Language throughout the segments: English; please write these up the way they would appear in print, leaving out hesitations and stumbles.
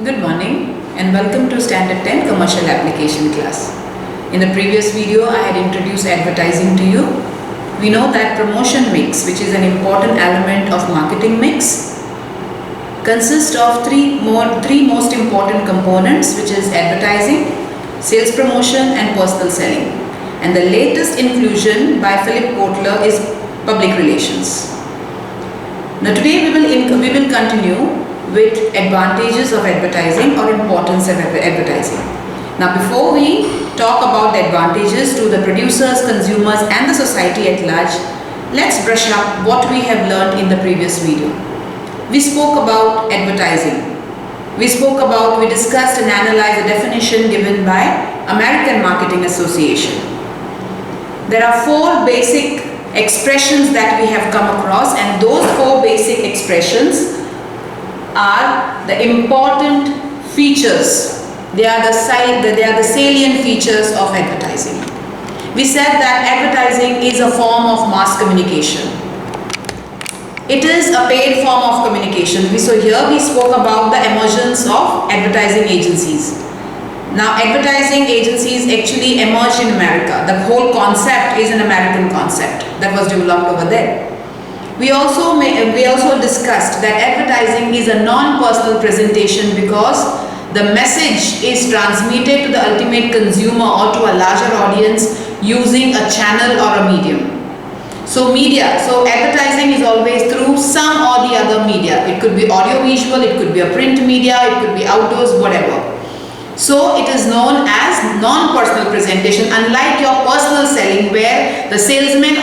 Good morning and welcome to Standard 10 Commercial Application class. In the previous video, I had introduced advertising to you. We know that promotion mix, which is an important element of marketing mix, consists of three most important components, which is advertising, sales promotion and personal selling. And the latest inclusion by Philip Kotler is public relations. Now today we will continue with advantages of advertising or importance of advertising. Now before we talk about the advantages to the producers, consumers and the society at large, let's brush up what we have learned in the previous video. We spoke about advertising. We discussed and analyzed the definition given by American Marketing Association. There are four basic expressions that we have come across, and those four basic expressions are the important features. They are the salient features of advertising. We said that advertising is a form of mass communication. It is a paid form of communication. So here we spoke about the emergence of advertising agencies. Now advertising agencies actually emerged in America. The whole concept is an American concept that was developed over there. We also discussed that advertising is a non-personal presentation because the message is transmitted to the ultimate consumer or to a larger audience using a channel or a medium. So advertising is always through some or the other media. It could be audio visual, it could be a print media, it could be outdoors, whatever. So it is known as non-personal presentation, unlike your personal selling where the salesman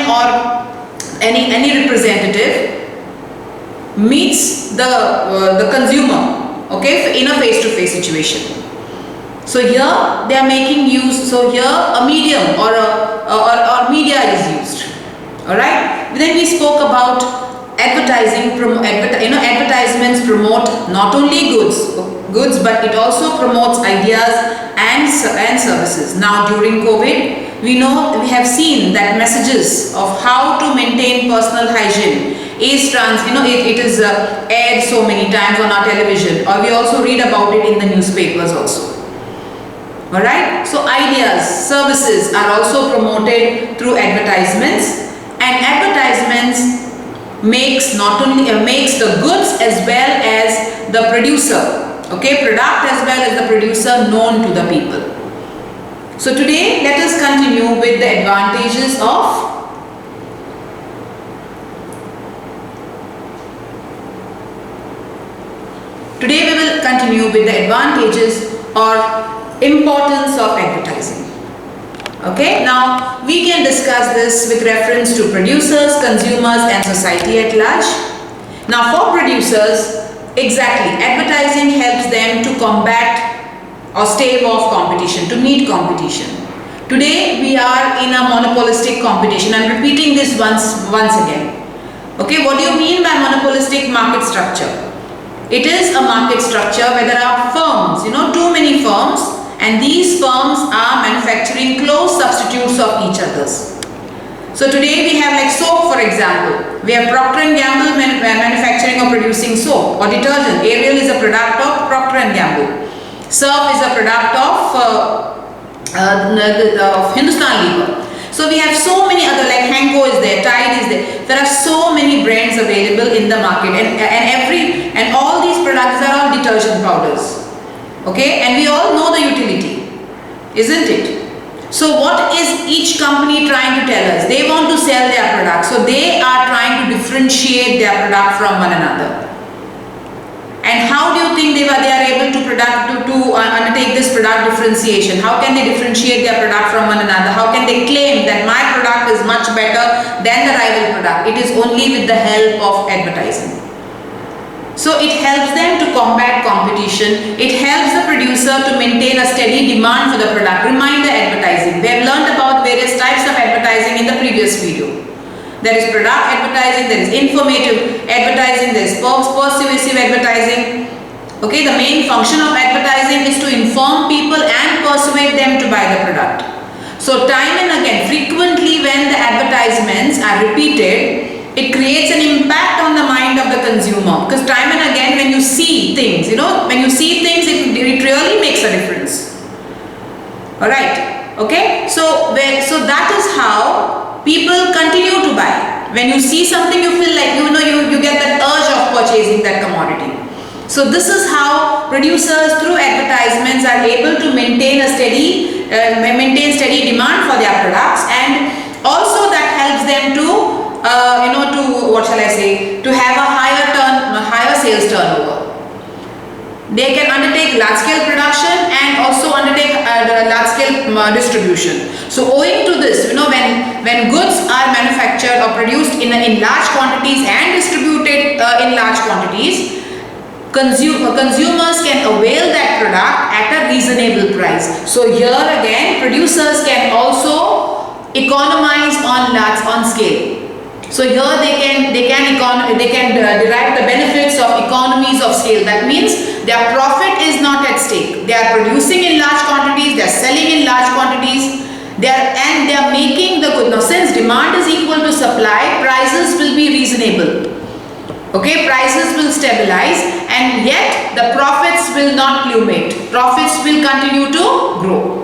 or any representative meets the consumer, okay, in a face-to-face situation. So here they are making use. So here a medium or media is used. All right. Then we spoke about advertising. Advertisements promote not only goods, but it also promotes ideas and services. Now during COVID, we have seen that messages of how to maintain personal hygiene is it is aired so many times on our television, or we also read about it in the newspapers also. All right. So ideas, services are also promoted through advertisements, and advertisements makes the goods as well as the producer, okay, product as well as the producer known to the people. So today let us continue with the advantages of or importance of advertising. Okay, now we can discuss this with reference to producers, consumers and society at large. Now for producers, exactly, advertising helps them to combat or stave off competition, to meet competition. Today we are in a monopolistic competition. I am repeating this once again. Okay, what do you mean by monopolistic market structure? It is a market structure where there are firms, too many firms, and these firms are manufacturing close substitutes of each other's. So today we have like soap, for example. We have Procter & Gamble manufacturing or producing soap, or detergent. Ariel is a product of Procter & Gamble. Surf is a product of Hindustan Lever. So we have so many other, like Hanko is there, Tide is there. There are so many brands available in the market, and all these products are all detergent powders. Okay, and we all know the utility, isn't it? So what is each company trying to tell us? They want to sell their product, so they are trying to differentiate their product from one another. And how do you think they are able to undertake this product differentiation? How can they differentiate their product from one another? How can they claim that my product is much better than the rival product? It is only with the help of advertising. So it helps them to combat competition. It helps the producer to maintain a steady demand for the product. Reminder advertising. We have learned about various types of advertising in the previous video. There is product advertising, there is informative advertising, there is persuasive advertising. Okay, the main function of advertising is to inform people and persuade them to buy the product. So time and again, frequently when the advertisements are repeated, it creates an impact on the mind of the consumer, because time and again when you see things, when you see things, it really makes a difference. Alright, okay, so that is how people continue to buy. When you see something, you feel like you get that urge of purchasing that commodity. So this is how producers through advertisements are able to maintain steady demand for their products, and also that helps them to to have a higher sales turnover. They can undertake large-scale production and also undertake large-scale distribution. So owing to this, when goods are manufactured or produced in large quantities and distributed in large quantities, consumers can avail that product at a reasonable price. So here again, producers can also economize on scale. So here they can derive the benefits of economies of scale. That means their profit is not at stake. They are producing in large quantities, they are selling in large quantities, they are making the good. Now since demand is equal to supply, prices will be reasonable. Okay, prices will stabilize, and yet the profits will not plummet. Profits will continue to grow.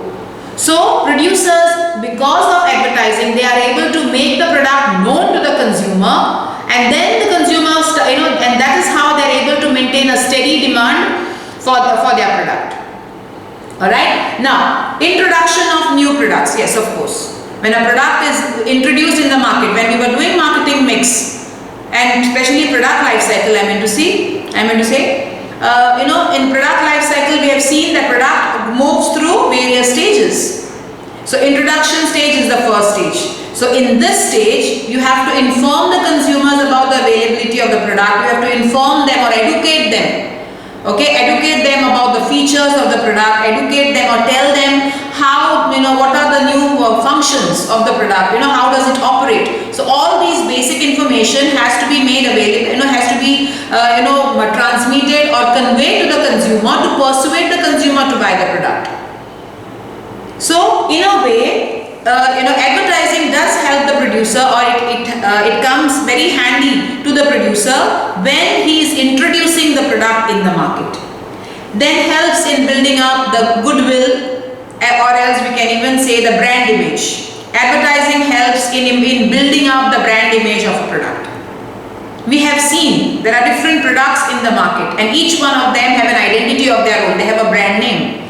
So producers, because of advertising, they are able to make the product known to the consumer, and then the consumers, and that is how they are able to maintain a steady demand for their product. Alright, now introduction of new products. Yes, of course. When a product is introduced in the market, when we were doing marketing mix, and especially product life cycle, I meant to say, in product life cycle we have seen that product moves through various stages. So introduction stage is the first stage. So in this stage, you have to inform the consumers about the availability of the product. You have to inform them or educate them. Okay, educate them about the features of the product, educate them or tell them how, what are the new functions of the product, how does it operate. So all these basic information has to be made available, has to be, transmitted or conveyed to the consumer to persuade the consumer to buy the product. So in a way, advertising does help the producer, or it comes very handy to the producer when he is introducing the product in the market. Then helps in building up the goodwill, or else we can even say the brand image. Advertising helps in building up the brand image of a product. We have seen there are different products in the market, and each one of them have an identity of their own. They have a brand name.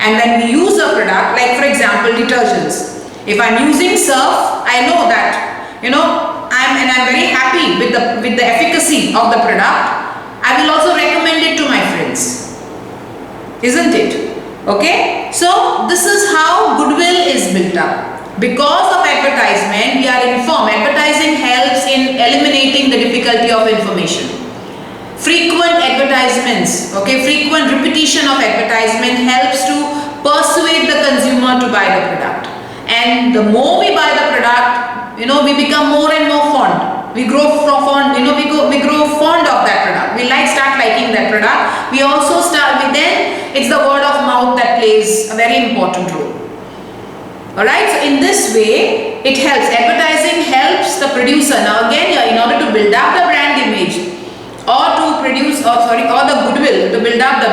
And when we use a product, like for example detergents, if I'm using Surf, I know that I'm very happy with the efficacy of the product. I will also recommend it to my friends, isn't it? Okay, so this is how goodwill is built up. Because of advertisement, we are informed. Advertising helps in eliminating the difficulty of information. Frequent advertisements, frequent repetition of advertisement helps to persuade the consumer to buy the product. And the more we buy the product, we become more and more fond. We grow fond, we grow fond of that product. We start liking that product. We also then it's the word of mouth that plays a very important role. Alright, so in this way, it helps. Advertising helps the producer. Now again, in order to build up the brand image, or the goodwill, to build up the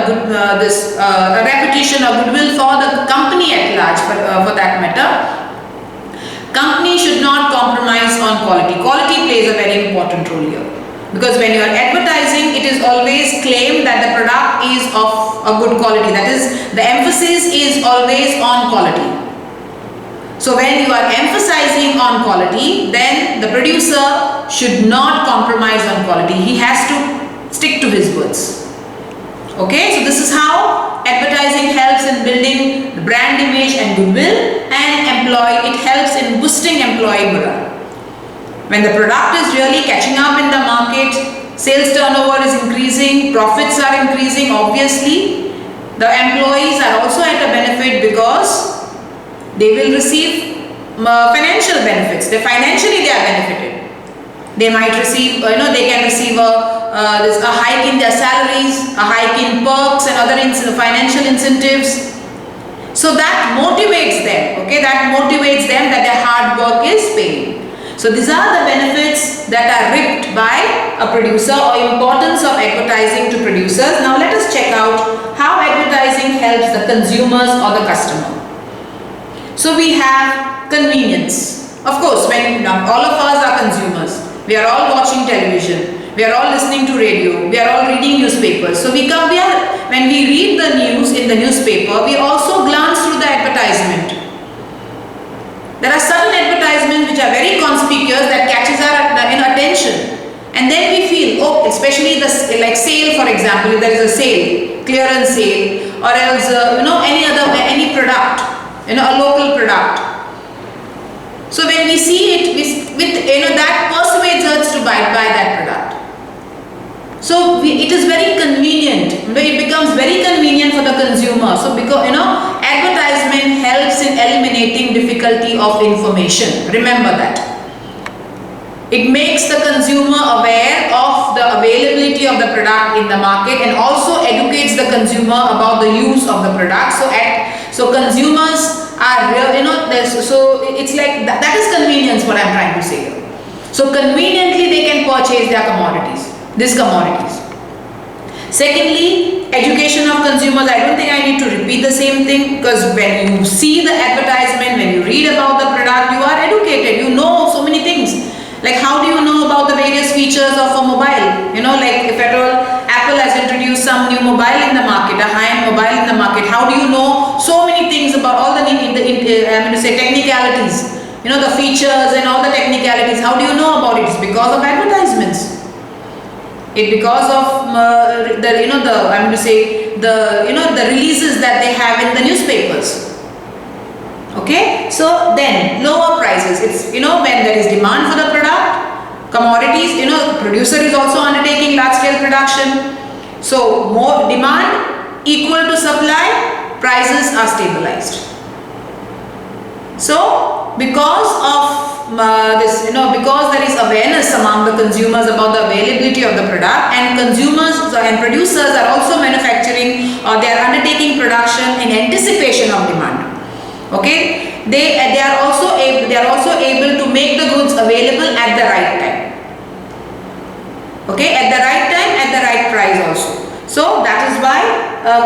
reputation or goodwill for the company at large, for that matter, company should not compromise on quality. Quality plays a very important role here, because when you are advertising, it is always claimed that the product is of a good quality. That is, the emphasis is always on quality. So when you are emphasizing on quality, then the producer should not compromise on quality. He has to stick to his words. Okay, so this is how advertising helps in building the brand image and goodwill, and it helps in boosting employee morale. When the product is really catching up in the market, sales turnover is increasing, profits are increasing, obviously the employees are also at a benefit, because they will receive financial benefits. Financially they are benefited. They might receive, they can receive a hike in their salaries, a hike in perks and other financial incentives. So that motivates them, that their hard work is paying. So these are the benefits that are reaped by a producer, or importance of advertising to producers. Now let us check out how advertising helps the consumers or the customer. So we have convenience. Of course, when all of us are consumers, we are all watching television, we are all listening to radio, we are all reading newspapers. So when we read the news in the newspaper, we also glance through the advertisement. There are certain advertisements which are very conspicuous that catches our attention, and then we feel, oh, especially like sale, for example, if there is a sale, clearance sale, or else any product, a local product. So when we see it, that persuades us to buy that product. So it is very convenient. It becomes very convenient for the consumer. So because advertisement helps in eliminating difficulty of information. Remember that. It makes the consumer aware of the availability of the product in the market, and also educates the consumer about the use of the product. So consumers are so it's like that is convenience, what I'm trying to say here. So conveniently they can purchase their these commodities. Secondly, education of consumers. I don't think I need to repeat the same thing, because when you see the advertisement, when you read about the product, you are educated, you know so many things. Like, how do you know about the various features of a mobile? Like if at all Apple has introduced some new mobile in the market, a high-end mobile in the market, how do you know so many things about all the technicalities, the features and all the technicalities? How do you know about it? It's because of advertisements. It's because of the releases that they have in the newspapers. Okay, so then lower prices. It's when there is demand for the product, commodities. The producer is also undertaking large-scale production. So more demand equal to supply, prices are stabilized. So because of because there is awareness among the consumers about the availability of the product, and consumers and producers are also manufacturing, or they are undertaking production in anticipation of demand. Okay, they are also able to make the goods available at the right time. Okay, at the right time, at the right price also. So that is why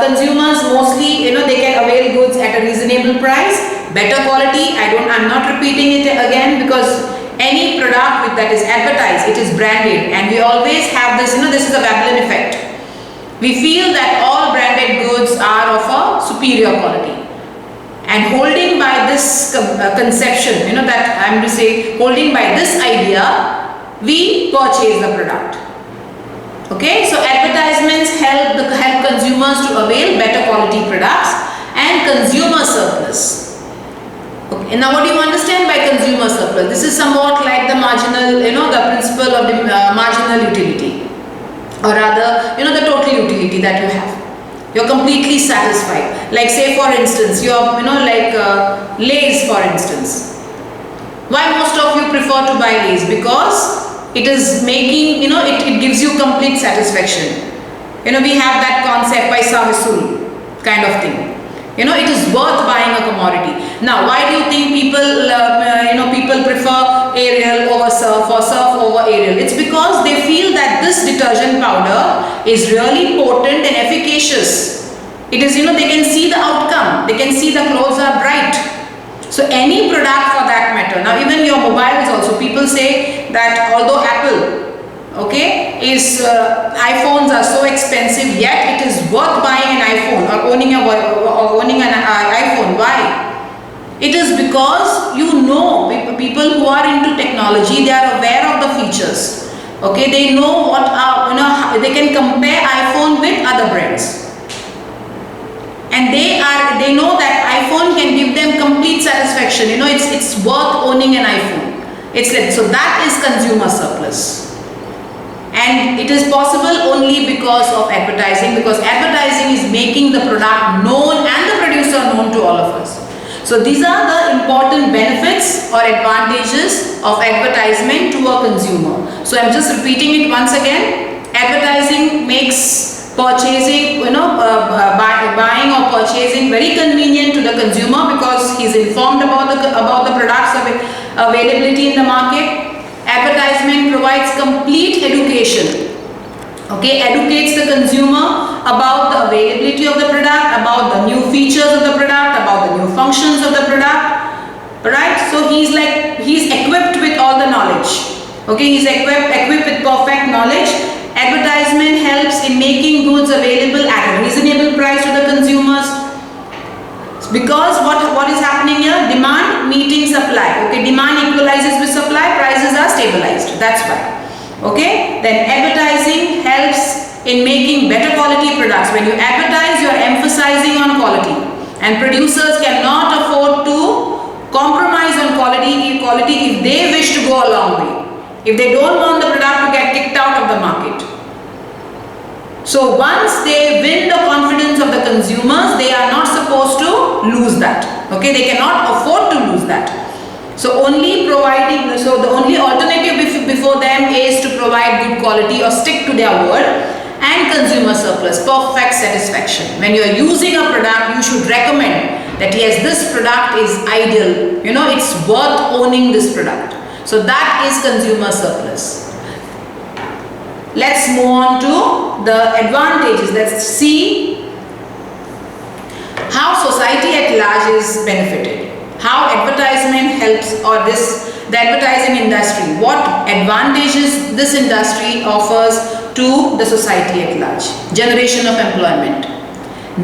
consumers mostly they can avail goods at a reasonable price. Better quality, I'm not repeating it again, because any product that is advertised, it is branded, and we always have this, this is a Veblen effect. We feel that all branded goods are of a superior quality, and holding by this conception, that I'm to say, holding by this idea, we purchase the product. Okay, so advertisements help consumers to avail better quality products and consumer surplus. Okay, now what do you understand by consumer surplus? This is somewhat like the marginal, the principle of the marginal utility, or rather, the total utility that you have. You're completely satisfied. Like, say for instance, Lay's for instance. Why most of you prefer to buy Lay's? Because it is making, it gives you complete satisfaction. We have that concept by Savisul kind of thing. It is worth buying a commodity. Now, why do you think people prefer Ariel over Surf, or Surf over Ariel? It's because they feel that this detergent powder is really potent and efficacious. It is, they can see the outcome. They can see the clothes are bright. So any product for that matter. Now, even your mobiles also, people say that although Apple, iPhones are so expensive, yet it is worth buying an iPhone or owning an iPhone. Why? It is because people who are into technology, they are aware of the features. Okay, they know they can compare iPhone with other brands, and they know that iPhone can give them complete satisfaction. It's worth owning an iPhone. So that is consumer surplus. And it is possible only because of advertising, because advertising is making the product known and the producer known to all of us. So these are the important benefits or advantages of advertisement to a consumer. So I'm just repeating it once again. Advertising makes purchasing, buying or purchasing very convenient to the consumer, because he's informed about the products availability in the market. Advertisement provides complete education. Okay, educates the consumer about the availability of the product, about the new features of the product, about the new functions of the product. Right? So he's equipped with all the knowledge. Okay, he's equipped with perfect knowledge. Advertisement helps in making goods available at a reasonable price to the consumers. Because what is happening here? Demand meeting supply. Okay, demand equalizes with supply, prices are stabilized. That's why. Okay, then advertising helps in making better quality products. When you advertise, you are emphasizing on quality, and producers cannot afford to compromise on quality if they wish to go a long way, if they don't want the product to get kicked out of the market. So once they win the confidence of the consumers, they are not supposed to lose that. Okay, they cannot afford to lose that. So the only alternative before them is to provide good quality or stick to their word, and consumer surplus, perfect satisfaction. When you are using a product, you should recommend that yes, this product is ideal, it's worth owning this product. So that is consumer surplus. Let's move on to the advantages. Let's see how society at large is benefited. How advertisement helps, the advertising industry, what advantages this industry offers to the society at large. Generation of employment.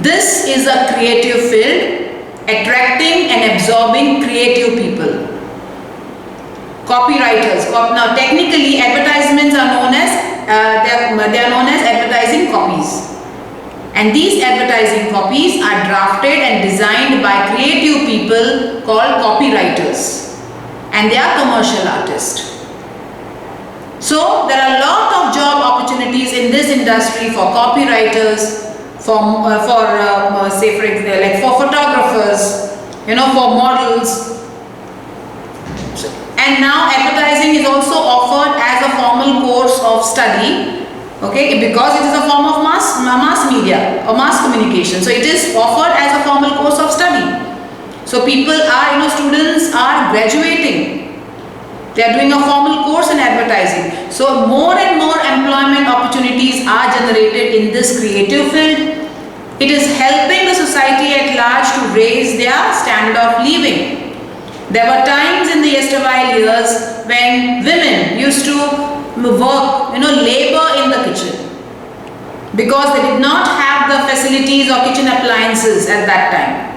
This is a creative field, attracting and absorbing creative people. Copywriters. Now technically advertisements are known as they are known as advertising copies. And these advertising copies are drafted and designed by creative people called copywriters, and they are commercial artists. So there are a lot of job opportunities in this industry for copywriters, for photographers, for models. And now advertising is also offered as a formal course of study. Okay, because it is a form of mass media or mass communication. So it is offered as a formal course of study. So students are graduating. They are doing a formal course in advertising. So more and more employment opportunities are generated in this creative field. It is helping the society at large to raise their standard of living. There were times in the erstwhile years when women used to work, labor in the kitchen because they did not have the facilities or kitchen appliances at that time.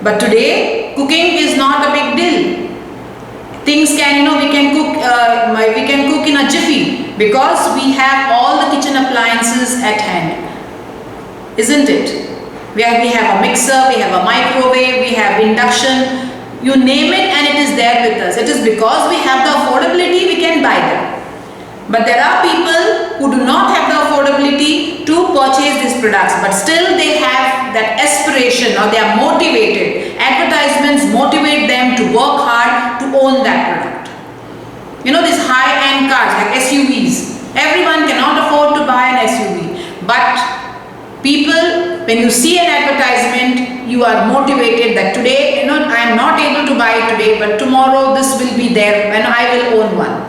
But today, cooking is not a big deal. Things we can cook in a jiffy because we have all the kitchen appliances at hand, isn't it? We have a mixer, we have a microwave, we have induction. You name it and it is there with us. It is because we have the affordability we can buy them. But there are people who do not have the affordability to purchase these products, but still they have that aspiration or they are motivated. Advertisements motivate them to work hard to own that product. These high-end cars like SUVs. Everyone cannot afford to buy an SUV. But people, when you see an advertisement, you are motivated that today, I am not able to buy it today, but tomorrow this will be there and I will own one.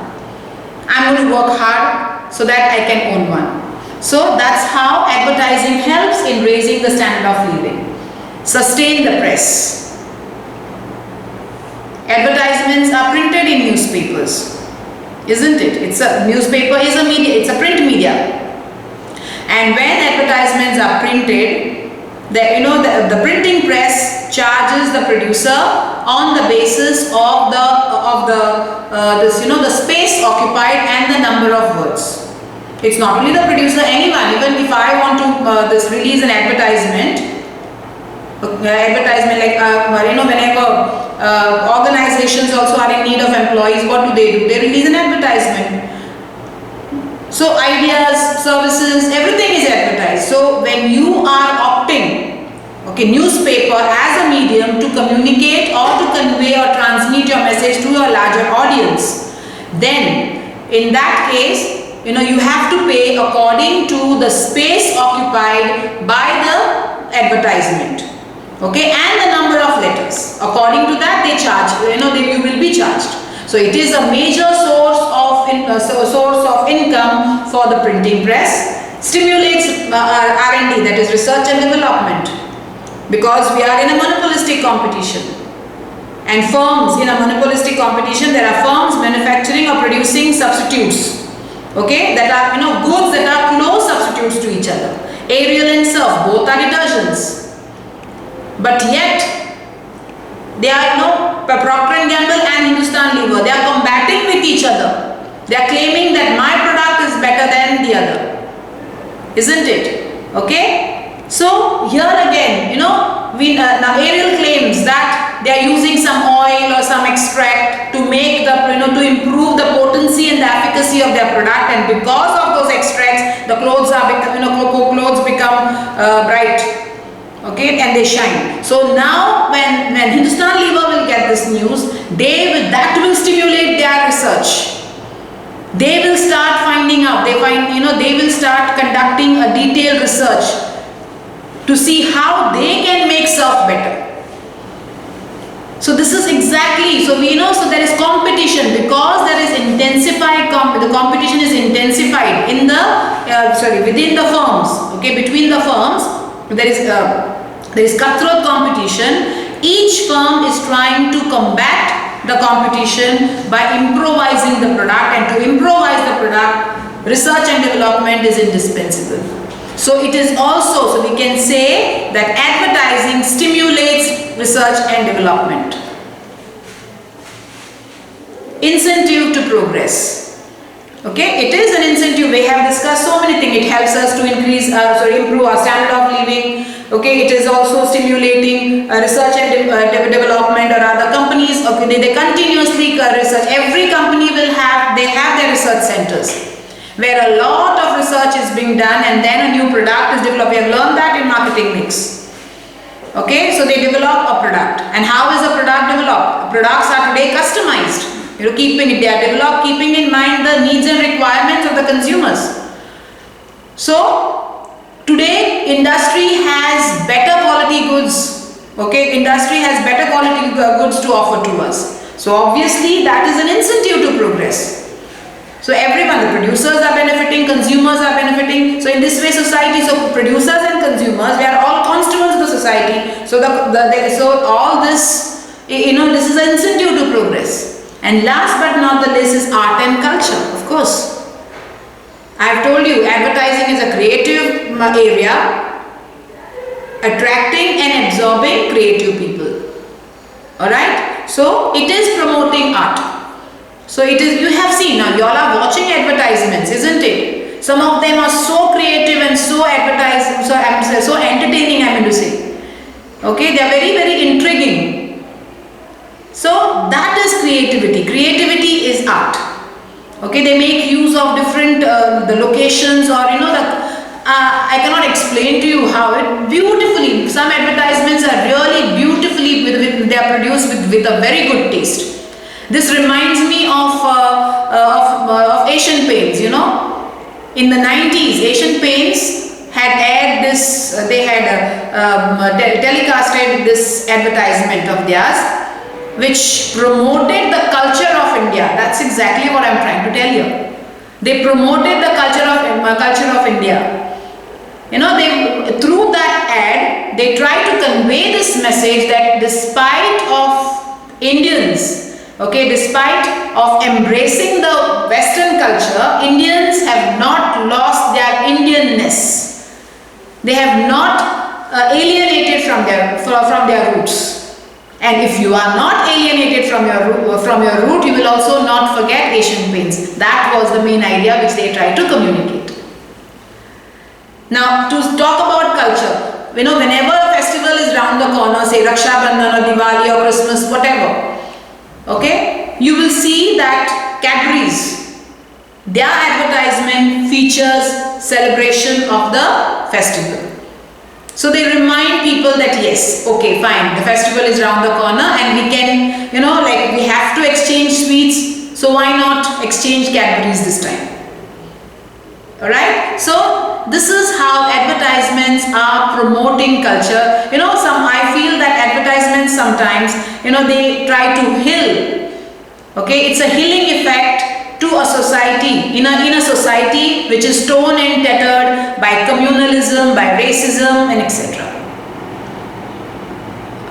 I'm going to work hard so that I can own one. So that's how advertising helps in raising the standard of living. Sustain the press. Advertisements are printed in newspapers, isn't it? Newspaper is a media, it's a print media. And when advertisements are printed, the printing press charges the producer on the basis of the space occupied and the number of words. It's not only the producer, anyone. Even if I want to release an advertisement whenever organizations also are in need of employees, what do? They release an advertisement. So ideas, services, everything is advertised. So when you are opting, newspaper as a medium to communicate or to convey or transmit your message to a larger audience, then in that case, you have to pay according to the space occupied by the advertisement. Okay, and the number of letters. According to that, they charge. You will be recharged. So it is a major source of income for the printing press. Stimulates R&D, that is research and development, because we are in a monopolistic competition. And firms in a monopolistic competition, there are firms manufacturing or producing substitutes, okay, that are goods that are close substitutes to each other. Ariel and Surf, both are detergents, but yet they are Procter & Gamble and Hindustan Lever, they are combating with each other. They are claiming that my product is better than the other, isn't it? Okay. So here again, now Ariel claims that they are using some oil or some extract to make to improve the potency and the efficacy of their product, and because of those extracts, the clothes become bright, okay, and they shine. So now when Hindustan Lever will get this news, that will stimulate their research. They will start finding out. They will start conducting a detailed research to see how they can make Surf better. So this is exactly, so there is competition, because there is intensified, the competition is intensified in within the firms, okay, between the firms, there is cutthroat competition. Each firm is trying to combat the competition by improvising the product, and to improvise the product, research and development is indispensable. So it is also, so we can say that advertising stimulates research and development. Incentive to progress. Okay, it is an incentive. We have discussed so many things. It helps us to improve our standard of living. Okay, it is also stimulating research and development, or other companies. Okay, they continuously research. Every company they have their research centers, where a lot of research is being done, and then a new product is developed. We have learned that in marketing mix. Okay, so they develop a product. And how is a product developed? Products are today customized. They are developed keeping in mind the needs and requirements of the consumers. So today industry has better quality goods. Okay, industry has better quality goods to offer to us. So obviously that is an incentive to progress. So everyone, the producers are benefiting, consumers are benefiting. So in this way society, so producers and consumers, we are all constituents of the society. So all this, this is an incentive to progress. And last but not the least is art and culture, of course. I have told you, advertising is a creative area, attracting and absorbing creative people. Alright, so it is promoting art. So it is, you have seen, now you all are watching advertisements, isn't it? Some of them are so creative and so so entertaining, I mean to say. Okay, they are very, very intriguing. So that is creativity. Creativity is art. Okay, they make use of different the locations, or I cannot explain to you how it beautifully. Some advertisements are really beautifully they are produced with a very good taste. This reminds me of Asian Paints. In the 90s, Asian Paints had aired this. They had telecasted this advertisement of theirs, which promoted the culture of India. That's exactly what I'm trying to tell you. They promoted the culture of India. Through that ad, they try to convey this message that despite of Indians, okay, despite of embracing the Western culture, Indians have not lost their Indianness. They have not alienated from their roots. And if you are not alienated from your root, you will also not forget Asian Paints. That was the main idea which they tried to communicate. Now, to talk about culture, whenever a festival is round the corner, say Raksha Bandhan or Diwali or Christmas, whatever, okay, you will see that Cadbury's, their advertisement features celebration of the festival. So they remind people that yes, okay, fine, the festival is round the corner and we can, we have to exchange sweets, so why not exchange Cadbury's this time? Alright, so this is how advertisements are promoting culture. I feel that advertisements sometimes, they try to Okay, it's a healing effect to a society, in a society which is torn and tattered by communalism, by racism, and etc.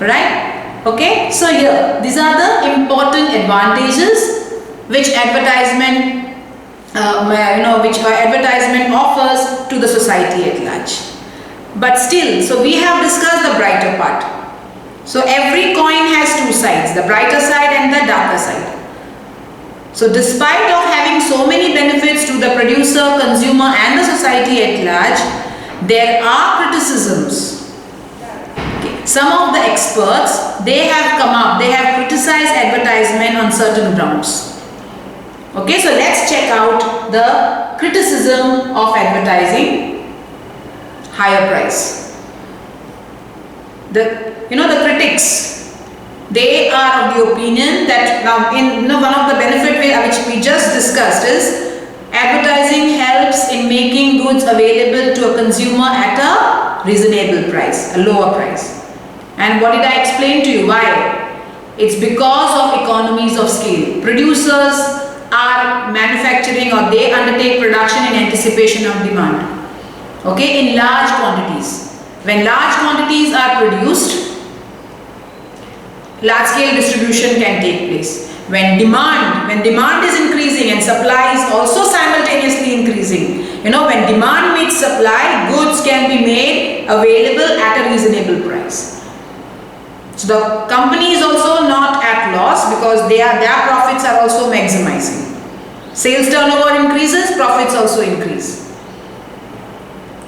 Right? Okay, so here these are the important advantages which advertisement advertisement offers to the society at large. But still, so we have discussed the brighter part. So every coin has two sides, the brighter side and the darker side. So despite of having so many benefits to the producer, consumer and the society at large, there are criticisms. Okay. Some of the experts, they have criticized advertisement on certain grounds. Okay, so let's check out the criticism of advertising higher price. The critics, they are of the opinion that now one of the benefits which we just discussed is advertising helps in making goods available to a consumer at a reasonable price, a lower price. And what did I explain to you? Why? It's because of economies of scale. Producers are manufacturing, or they undertake production in anticipation of demand, okay, in large quantities. When large quantities are produced, large scale distribution can take place. When demand is increasing and supply is also simultaneously increasing, when demand meets supply, goods can be made available at a reasonable price. So the company is also not at loss because their profits are also maximizing. Sales turnover increases, profits also increase.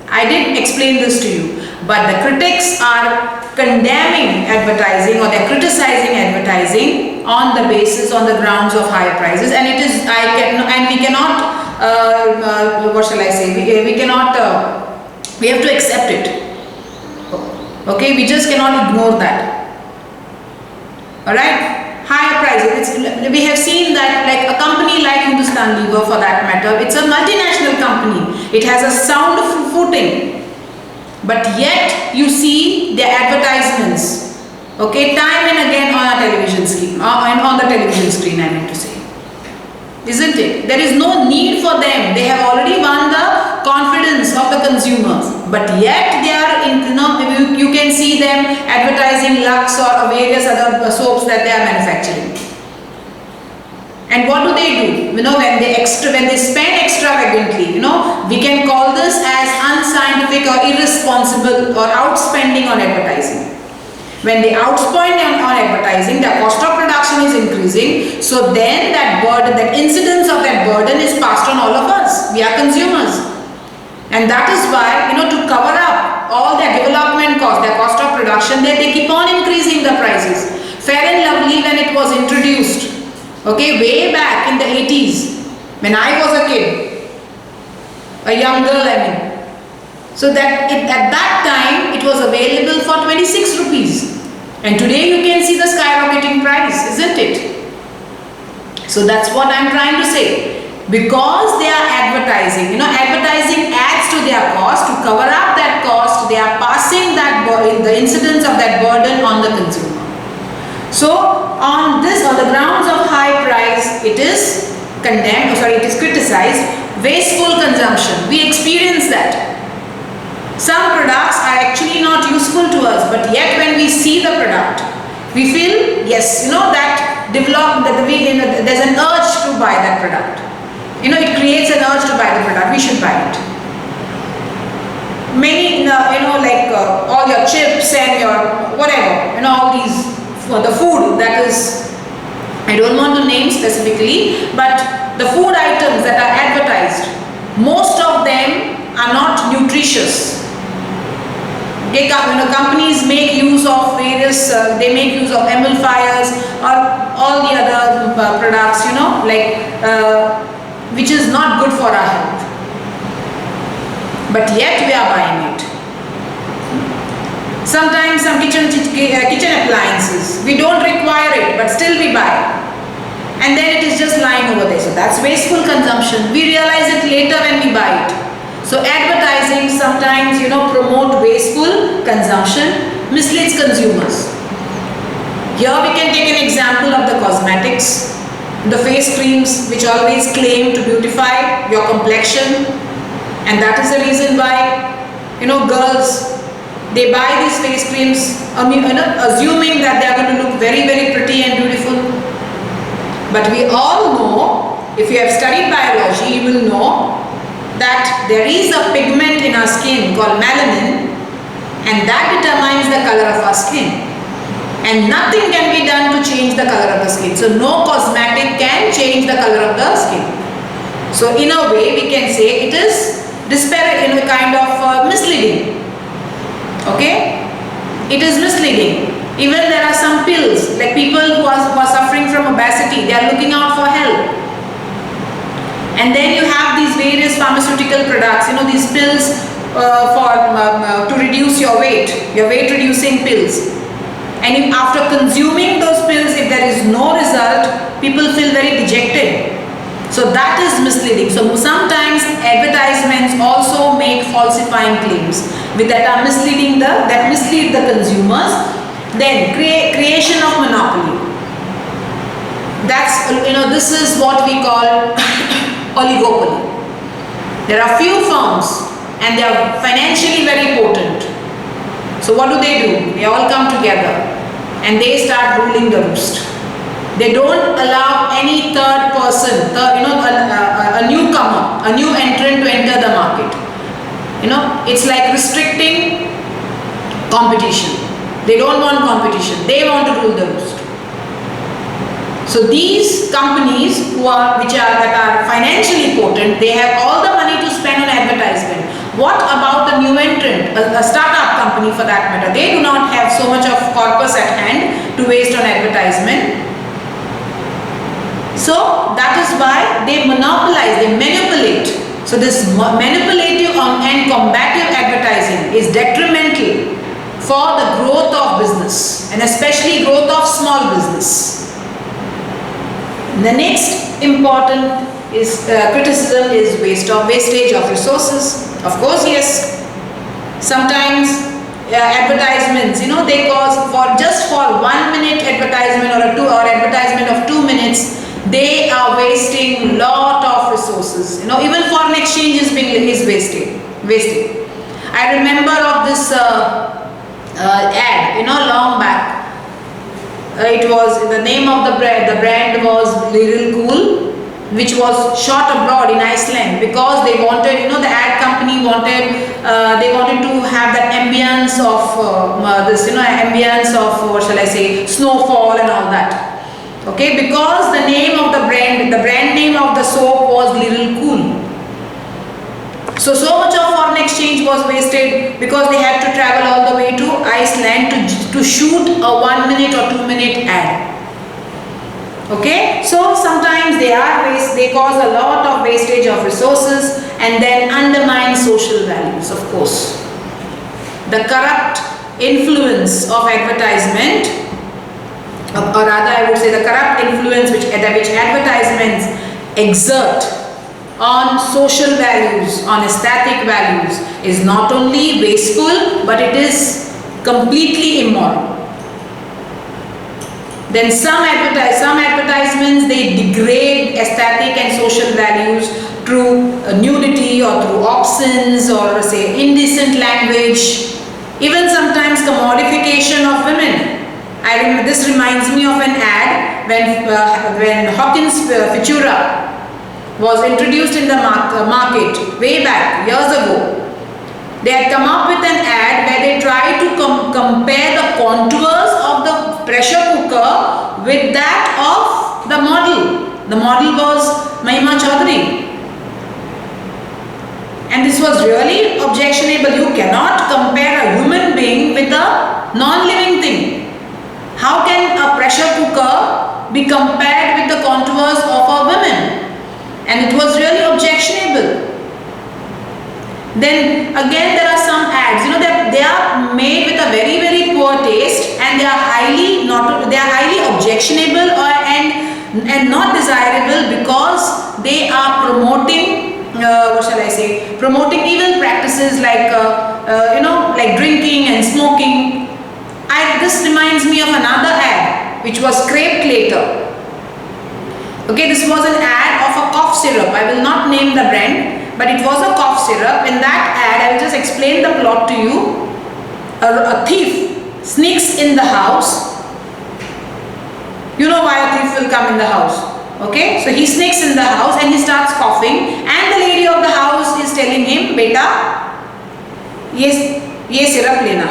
I did explain this to you, but the critics are condemning advertising, or they're criticizing advertising on the grounds of higher prices, and we cannot we have to accept it. Okay, we just cannot ignore that. Alright, higher prices. We have seen that, like a company like Hindustan Lever, for that matter, it's a multinational company. It has a sound footing, but yet you see their advertisements, okay, time and again on the television screen, I mean to say. Isn't it? There is no need for them. They have already won the confidence of the consumers, but yet they are you can see them advertising Lux or various other soaps that they are manufacturing. And what do? When they spend extravagantly, we can call this as unscientific or irresponsible or outspending on advertising. When they outspend on advertising, the cost of production is increasing. So then that burden, that incidence of that burden is passed on all of us. We are consumers. And that is why, to cover up all their development cost, their cost of production, they keep on increasing the prices. Fair and Lovely, when it was introduced, okay, way back in the 80s, when I was a kid, a young girl, I mean. So that at that time, it was available for 26 rupees. And today you can see the skyrocketing price, isn't it? So that's what I'm trying to say. Because they are advertising, advertising adds to their cost. To cover up that cost, they are passing the incidence of that burden on the consumer. So on the grounds of high price, it is it is criticized. Wasteful consumption, we experience that. Some products are actually not useful to us, but yet when we see the product, we feel, yes, there's an urge to buy that product. It creates an urge to buy the product. We should buy it. Many, all your chips and your whatever, all these, the food that is, I don't want to name specifically, but the food items that are advertised, most of them are not nutritious. Companies make use of various, they make use of emulsifiers or all the other products, which is not good for our health. But yet we are buying it. Sometimes some kitchen appliances, we don't require it, but still we buy. And then it is just lying over there. So that's wasteful consumption. We realize it later when we buy it. So advertising sometimes, promote wasteful consumption, misleads consumers. Here we can take an example of the cosmetics. The face creams which always claim to beautify your complexion, and that is the reason why, girls, they buy these face creams, assuming that they are going to look very, very pretty and beautiful. But we all know, if you have studied biology, you will know that there is a pigment in our skin called melanin, and that determines the color of our skin. And nothing can be done to change the color of the skin. So no cosmetic can change the color of the skin. So in a way, we can say it is kind of misleading. Okay? It is misleading. Even there are some pills, like people who are suffering from obesity, they are looking out for help. And then you have these various pharmaceutical products, these pills to reduce your weight reducing pills. And if after consuming those pills, if there is no result, people feel very dejected. So that is misleading. So sometimes advertisements also make falsifying claims that mislead the consumers. Then creation of monopoly. That's, this is what we call oligopoly. There are few firms and they are financially very potent. So what do? They all come together and they start ruling the roost. They don't allow any third person, a newcomer, a new entrant to enter the market. It's like restricting competition. They don't want competition. They want to rule the roost. So these companies that are financially potent, they have all the money to spend on advertisement. What about the new entrant, a startup company for that matter? They do not have so much of corpus at hand to waste on advertisement. So that is why they monopolize, they manipulate. So this manipulative and combative advertising is detrimental for the growth of business, and especially growth of small business. The next important criticism is wastage of resources. Of course, yes. Sometimes advertisements, they cause for 1 minute advertisement or advertisement of 2 minutes, they are wasting lot of resources. Even foreign exchange is wasted. I remember of this ad, long back. It was, the name of the brand was Little Cool, which was shot abroad in Iceland because they wanted, the ad company wanted, they wanted to have that ambience of what shall I say, snowfall and all that. Okay, because the name of the brand name of the soap was Little Cool. So much of foreign exchange was wasted because they had to travel all the way to Iceland to shoot a 1 minute or 2 minute ad. Okay, so sometimes they cause a lot of wastage of resources and then undermine social values, of course. The corrupt influence of advertisement, or rather I would say the corrupt influence which advertisements exert on social values, on aesthetic values, is not only wasteful, but it is completely immoral. Then some advertisements, they degrade aesthetic and social values through nudity or through obscene or say indecent language, even sometimes commodification of women. This reminds me of an ad when Hawkins Futura was introduced in the market way back years ago. They had come up with an ad where they tried to compare the contours of the pressure cooker with that of the model. The model was Mahima Chaudhary. And this was really objectionable. You cannot compare a human being with a non-living thing. How can a pressure cooker be compared with the contours of a woman? And it was really objectionable. Then again there are some ads, they are made with a very, very poor taste, and they are highly objectionable and not desirable because they are promoting promoting evil practices like like drinking and smoking. This reminds me of another ad which was scraped later. Okay, this was an ad of a cough syrup. I will not name the brand, but it was a cough syrup. In that ad, I will just explain the plot to you. A thief sneaks in the house. You know why a thief will come in the house. Okay, so he sneaks in the house and he starts coughing, and the lady of the house is telling him, "Beta, ye syrup lena."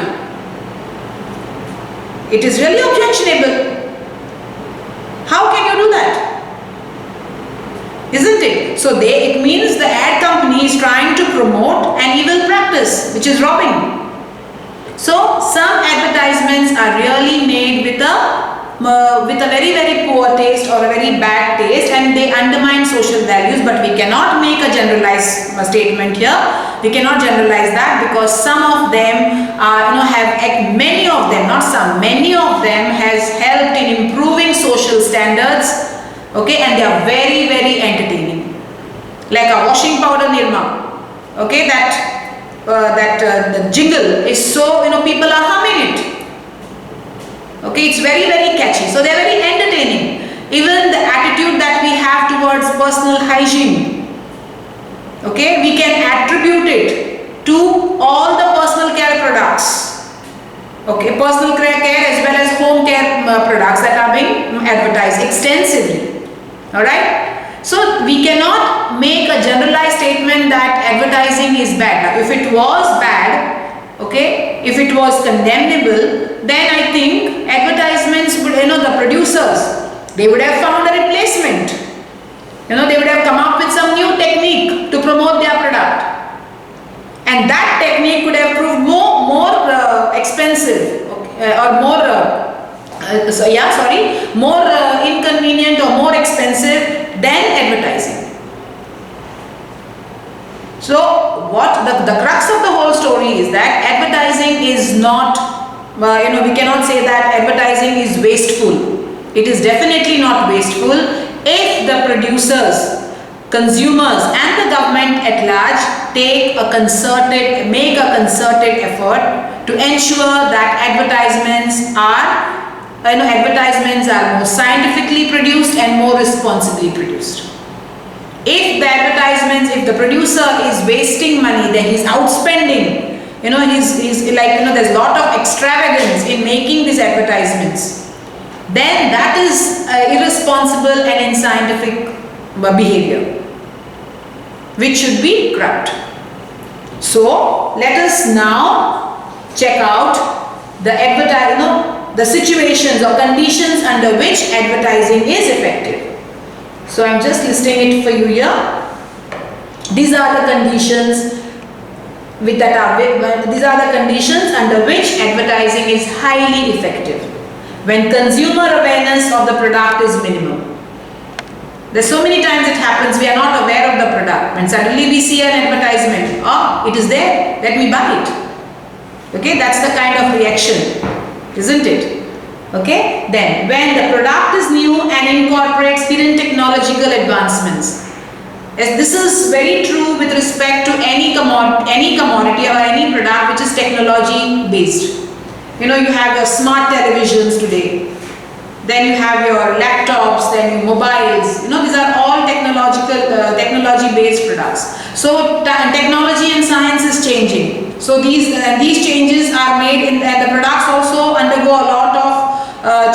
It is really objectionable. How can you do that? Isn't it? So it means the ad company is trying to promote an evil practice, which is robbing. So some advertisements are really made with a very, very poor taste or a very bad taste, and they undermine social values. But we cannot make a generalized statement here. We cannot generalize that, because some of them many of them, not some, many of them has helped in improving social standards. Okay, and they are very, very entertaining. Like a washing powder Nirma. Okay, the jingle is so, people are humming it. Okay, it's very, very catchy. So they are very entertaining. Even the attitude that we have towards personal hygiene, okay, we can attribute it to all the personal care products. Okay, personal care as well as home care products that are being advertised extensively. Alright? So we cannot make a generalized statement that advertising is bad. Now, if it was bad, okay, if it was condemnable, then I think advertisements would, the producers, they would have found a replacement. They would have come up with some new technique to promote their product. And that technique could have proved more expensive, okay, or more inconvenient or more expensive than advertising. So what the crux of the whole story is that advertising is not, we cannot say that advertising is wasteful. It is definitely not wasteful if the producers, consumers and the government at large make a concerted effort to ensure that advertisements are more scientifically produced and more responsibly produced. If the producer is wasting money, then he's outspending, he's like, there's a lot of extravagance in making these advertisements, then that is irresponsible and unscientific behavior, which should be curbed. So let us now check out the situations or conditions under which advertising is effective. So I'm just listing it for you here. These are the conditions under which advertising is highly effective. When consumer awareness of the product is minimum. There's so many times it happens we are not aware of the product. When suddenly we see an advertisement, oh, it is there, let me buy it. Okay, that's the kind of reaction, isn't it? Okay, then when the product is new and incorporates hidden technological advancements. As this is very true with respect to any commodity or any product which is technology based. You have your smart televisions today. Then you have your laptops, then your mobiles. These are all technology-based products. So technology and science is changing. So these changes are made, and the products also undergo a lot of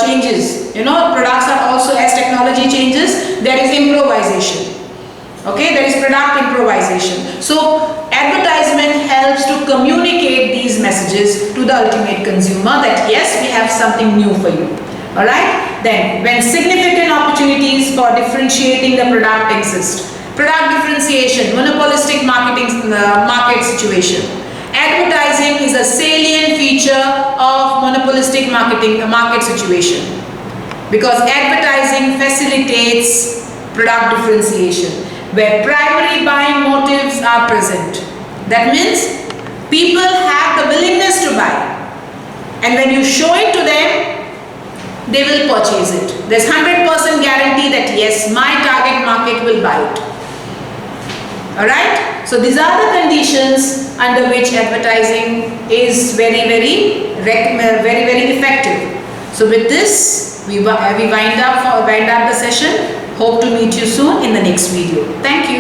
changes. Products are also, as technology changes, there is improvisation. Okay, there is product improvisation. So advertisement helps to communicate these messages to the ultimate consumer that yes, we have something new for you. Alright, then when significant opportunities for differentiating the product exist, product differentiation, monopolistic market situation. Advertising is a salient feature of monopolistic market situation, because advertising facilitates product differentiation where primary buying motives are present. That means people have the willingness to buy, and when you show it to them, they will purchase it. There's 100% guarantee that yes, my target market will buy it. Alright? So these are the conditions under which advertising is very, very effective. So with this, we wind up the session. Hope to meet you soon in the next video. Thank you.